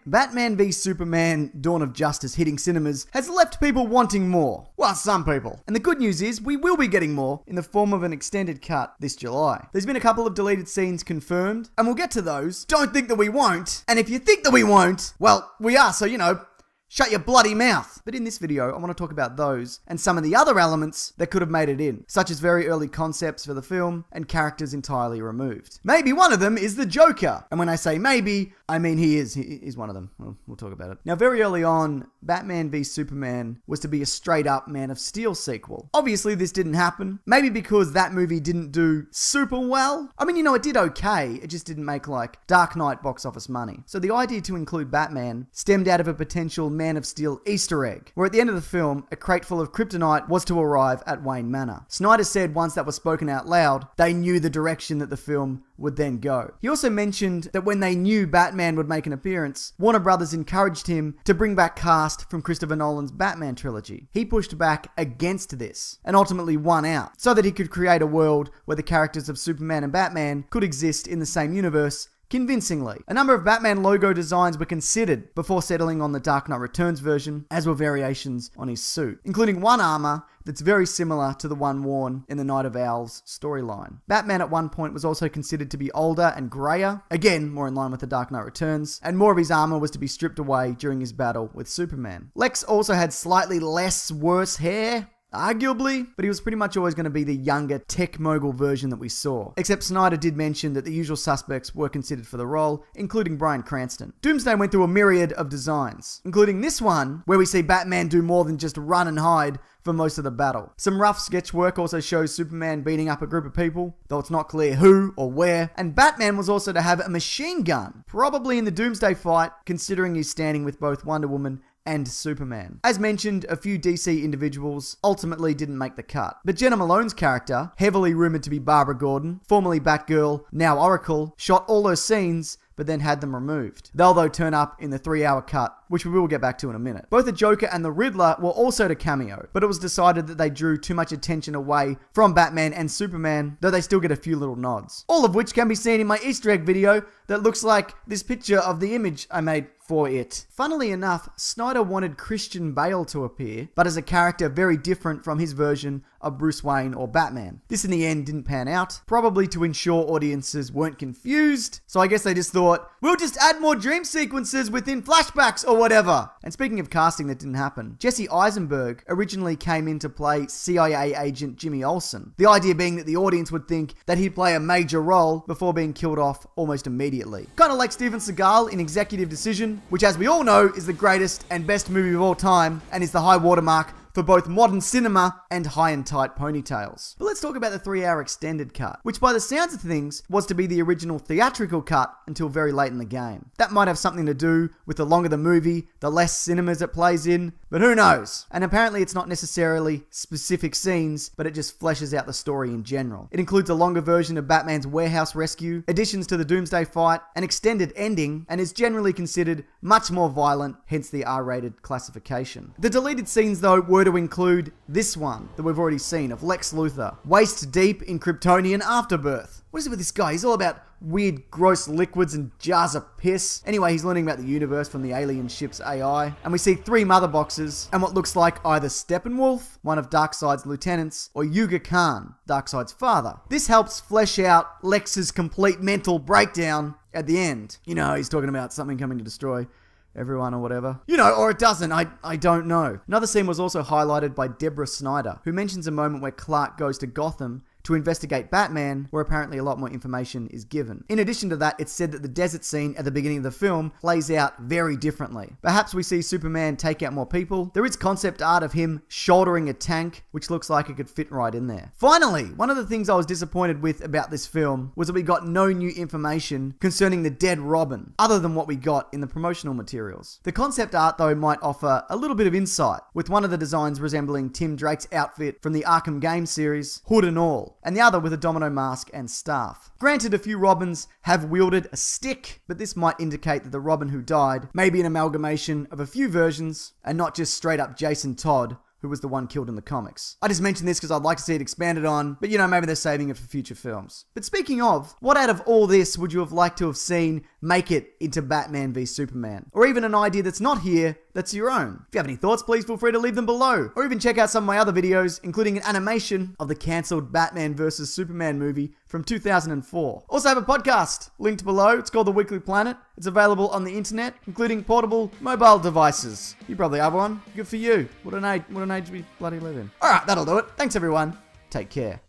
Batman v Superman Dawn of Justice hitting cinemas has left people wanting more. Well, some people. And the good news is we will be getting more in the form of an extended cut this July. There's been a couple of deleted scenes confirmed, and we'll get to those. Don't think that we won't. And if you think that we won't, well, we are, so shut your bloody mouth. But in this video, I want to talk about those and some of the other elements that could have made it in, such as very early concepts for the film and characters entirely removed. Maybe one of them is the Joker. And when I say maybe, I mean he is one of them. We'll talk about it. Now, very early on, Batman v Superman was to be a straight up Man of Steel sequel. Obviously, this didn't happen. Maybe because that movie didn't do super well. I mean, it did okay. It just didn't make like Dark Knight box office money. So the idea to include Batman stemmed out of a potential Man of Steel Easter egg, where at the end of the film, a crate full of kryptonite was to arrive at Wayne Manor. Snyder said once that was spoken out loud, they knew the direction that the film would then go. He also mentioned that when they knew Batman would make an appearance, Warner Brothers encouraged him to bring back cast from Christopher Nolan's Batman trilogy. He pushed back against this and ultimately won out, so that he could create a world where the characters of Superman and Batman could exist in the same universe convincingly. A number of Batman logo designs were considered before settling on the Dark Knight Returns version, as were variations on his suit, including one armor that's very similar to the one worn in the Night of Owls storyline. Batman at one point was also considered to be older and grayer, again more in line with the Dark Knight Returns, and more of his armor was to be stripped away during his battle with Superman. Lex also had slightly less worse hair, arguably, but he was pretty much always going to be the younger tech mogul version that we saw. Except Snyder did mention that the usual suspects were considered for the role, including Bryan Cranston. Doomsday went through a myriad of designs, including this one, where we see Batman do more than just run and hide for most of the battle. Some rough sketch work also shows Superman beating up a group of people, though it's not clear who or where, and Batman was also to have a machine gun, probably in the Doomsday fight, considering he's standing with both Wonder Woman and Superman. As mentioned, a few DC individuals ultimately didn't make the cut. But Jenna Malone's character, heavily rumored to be Barbara Gordon, formerly Batgirl, now Oracle, shot all those scenes but then had them removed. They'll though turn up in the 3-hour cut, which we will get back to in a minute. Both the Joker and the Riddler were also to cameo, but it was decided that they drew too much attention away from Batman and Superman, though they still get a few little nods. All of which can be seen in my Easter egg video that looks like this picture of the image I made for it. Funnily enough, Snyder wanted Christian Bale to appear, but as a character very different from his version of Bruce Wayne or Batman. This in the end didn't pan out, probably to ensure audiences weren't confused, so I guess they just thought, we'll just add more dream sequences within flashbacks or whatever. And speaking of casting that didn't happen, Jesse Eisenberg originally came in to play CIA agent Jimmy Olsen, the idea being that the audience would think that he'd play a major role before being killed off almost immediately. Kind of like Steven Seagal in Executive Decision, which as we all know is the greatest and best movie of all time and is the high watermark for both modern cinema and high and tight ponytails. But let's talk about the 3-hour extended cut, which by the sounds of things was to be the original theatrical cut until very late in the game. That might have something to do with the longer the movie, the less cinemas it plays in, but who knows? And apparently it's not necessarily specific scenes, but it just fleshes out the story in general. It includes a longer version of Batman's warehouse rescue, additions to the Doomsday fight, an extended ending, and is generally considered much more violent, hence the R-rated classification. The deleted scenes though were to include this one that we've already seen of Lex Luthor, waist deep in Kryptonian afterbirth. What is it with this guy? He's all about weird, gross liquids and jars of piss. Anyway, he's learning about the universe from the alien ship's AI. And we see 3 mother boxes and what looks like either Steppenwolf, one of Darkseid's lieutenants, or Yuga Khan, Darkseid's father. This helps flesh out Lex's complete mental breakdown at the end. He's talking about something coming to destroy everyone or whatever. Or it doesn't. I don't know. Another scene was also highlighted by Deborah Snyder, who mentions a moment where Clark goes to Gotham to investigate Batman, where apparently a lot more information is given. In addition to that, it's said that the desert scene at the beginning of the film plays out very differently. Perhaps we see Superman take out more people. There is concept art of him shouldering a tank, which looks like it could fit right in there. Finally, one of the things I was disappointed with about this film was that we got no new information concerning the dead Robin, other than what we got in the promotional materials. The concept art, though, might offer a little bit of insight, with one of the designs resembling Tim Drake's outfit from the Arkham game series, hood and all, and the other with a domino mask and staff. Granted, a few Robins have wielded a stick, but this might indicate that the Robin who died may be an amalgamation of a few versions and not just straight up Jason Todd, who was the one killed in the comics. I just mentioned this because I'd like to see it expanded on, but maybe they're saving it for future films. But speaking of, what out of all this would you have liked to have seen make it into Batman v Superman? Or even an idea that's not here, that's your own? If you have any thoughts, please feel free to leave them below. Or even check out some of my other videos, including an animation of the cancelled Batman vs Superman movie from 2004. Also have a podcast linked below. It's called The Weekly Planet. It's available on the internet, including portable mobile devices. You probably have one. Good for you. What an age we bloody live in. Alright, that'll do it. Thanks everyone. Take care.